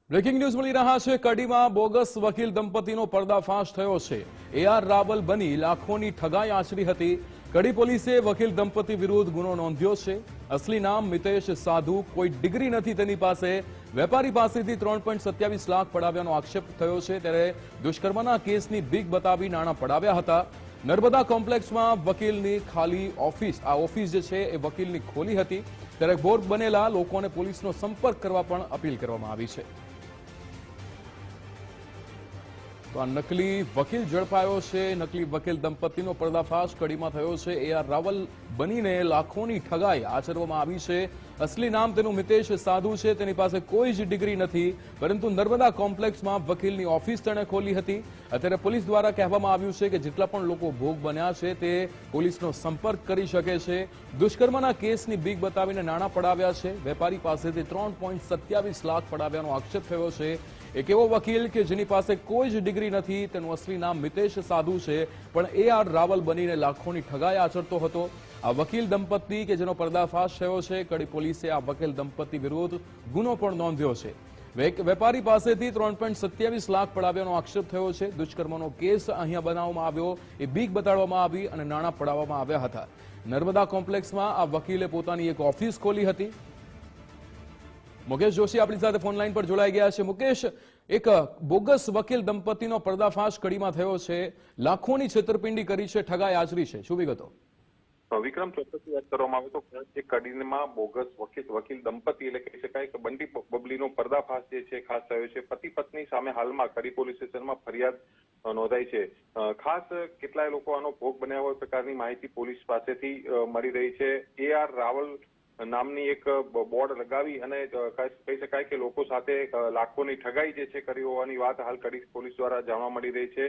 Breaking news મળી રહ્યા છે। કડીમાં બોગસ વકીલ દંપતીનો પર્દાફાશ થયો છે। એઆર રાવલ બની લાખોની ઠગાઈ આચરી હતી। કડી પોલીસે વકીલ દંપતી વિરુદ્ધ ગુનો નોંધ્યો છે। અસલી નામ મિતેશ સાધુ, કોઈ ડિગ્રી નથી તેની પાસે। વેપારી પાસેથી 3.27 લાખ પડાવ્યાનો આક્ષેપ થયો છે। ત્યારે દુષ્કર્મના કેસની બીક બતાવી નાણાં પડાવ્યા હતા। નર્મદા કોમ્પ્લેક્સમાં વકીલની ખાલી ઓફિસ, આ ઓફિસ જે છે એ વકીલની ખોલી હતી। ત્યારે ભોગ બનેલા લોકોને પોલીસનો સંપર્ક કરવા પણ અપીલ કરવામાં આવી છે। તો આ નકલી વકીલ ઝડપાયો છે। નકલી વકીલ દંપતીનો પર્દાફાશ કડીમાં થયો છે। એઆર રાવલ બનીને લાખોની ઠગાઈ આચરવામાં આવી છે। અસલી નામ તેનું મિતેશ સાધુ છે। તેની પાસે કોઈ જ ડિગ્રી નથી, પરંતુ નર્મદા કોમ્પ્લેક્સમાં વકીલની ઓફિસ તેણે ખોલી હતી। અત્યારે પોલીસ દ્વારા કહેવામાં આવ્યું છે કે જેટલા પણ લોકો ભોગ બન્યા છે તે પોલીસનો સંપર્ક કરી શકે છે। દુષ્કર્મના કેસની બીક બતાવીને નાણાં પડાવ્યા છે। વેપારી પાસેથી 3.27 લાખ પડાવ્યાનો આક્ષેપ થયો છે। એક એવો વકીલ કે જેની પાસે કોઈ જ ડિગ્રી નથી, તેનું અસલી નામ મિતેશ સાધુ છે, પણ એઆર રાવલ બનીને લાખોની ઠગાઈ આચરતો હતો। આ વકીલ દંપતી કે જેનો પર્દાફાશ થયો છે, કડી પોલીસે આ વકીલ દંપતી વિરુદ્ધ ગુનો પણ નોંધ્યો છે। વેપારી પાસેથી 3.27 લાખ પડાવ્યાનો આક્ષેપ થયો છે। દુષ્કર્મનો કેસ અહીંયા બનાવવામાં આવ્યો, એ બીક બતાડવામાં આવી અને નાણાં પડાવવામાં આવ્યા હતા। નર્મદા કોમ્પ્લેક્સમાં આ વકીલે પોતાની એક ઓફિસ ખોલી હતી। મુકેશ જોશી આપણી સાથે ફોન લાઈન પર જોડાઈ ગયા છે। મુકેશ, એક બોગસ વકીલ દંપતીનો પર્દાફાશ કડીમાં થયો છે। લાખોની છેતરપિંડી કરી છે, ઠગાઈ આચરી છે, શું વિગતો? વિક્રમ, ચોક્કસથી વાત કરવામાં આવે તો જે કડીમાં બોગસ વકીલ દંપતી એટલે કહી શકાય કે બંટી બબલીનો પર્દાફાશ જે છે ખાસ થયો છે। પતિ પત્ની સામે હાલમાં કડી પોલીસ સ્ટેશનમાં ફરિયાદ નોંધાઈ છે। ખાસ કેટલાય લોકો આનો ભોગ બન્યા હોય પ્રકારની માહિતી પોલીસ પાસેથી મળી રહી છે। એઆર રાવલ નામની એક બોર્ડ લગાવી અને કહી શકાય કે લોકો સાથે લાખોની ઠગાઈ જે છે કરી હોવાની વાત હાલ કડી પોલીસ દ્વારા જાણવા મળી રહી છે।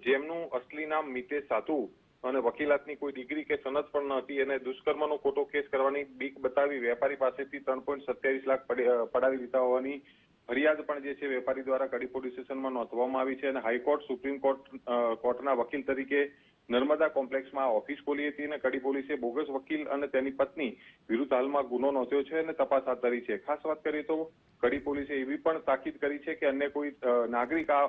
જેમનું અસલી નામ મિતેશ સાધુ અને વકીલાતની કોઈ ડિગ્રી કે સનદ પણ ન હતી, અને દુષ્કર્મનો ખોટો કેસ કરવાની બીક બતાવી વેપારી પાસેથી 3.27 લાખ પડાવી લીધા હોવાની ફરિયાદ પણ જે છે વેપારી દ્વારા કડી પોલીસ સ્ટેશનમાં નોંધવામાં આવી છે। અને હાઈકોર્ટ, સુપ્રીમ કોર્ટના વકીલ તરીકે નર્મદા કોમ્પ્લેક્સમાં ઓફિસ ખોલી હતી અને કડી પોલીસે બોગસ વકીલ અને તેની પત્ની વિરુદ્ધ હાલમાં ગુનો નોંધ્યો છે અને તપાસ હાથ ધરી છે। ખાસ વાત કરીએ તો કડી પોલીસે એવી પણ તાકીદ કરી છે કે અન્ય કોઈ નાગરિક આ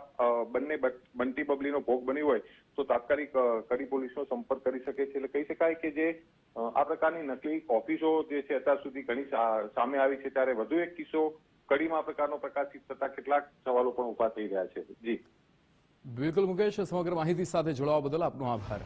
બંને બંટી બબલીનો ભોગ બન્યો હોય તો તાત્કાલિક કડી પોલીસનો સંપર્ક કરી શકે છે। એટલે કહી શકાય કે જે આ પ્રકારની નકલી ઓફિસો જે છે અત્યાર સુધી ઘણી સામે આવી છે, ત્યારે વધુ એક કિસ્સો કડીમાં પ્રકારનો પ્રકાશિત થતા કેટલાક સવાલો પણ ઉભા થઈ રહ્યા છે। જી બિલકુલ મુકેશ, સમગ્ર માહિતી સાથે જોડાવા બદલ આપનો આભાર।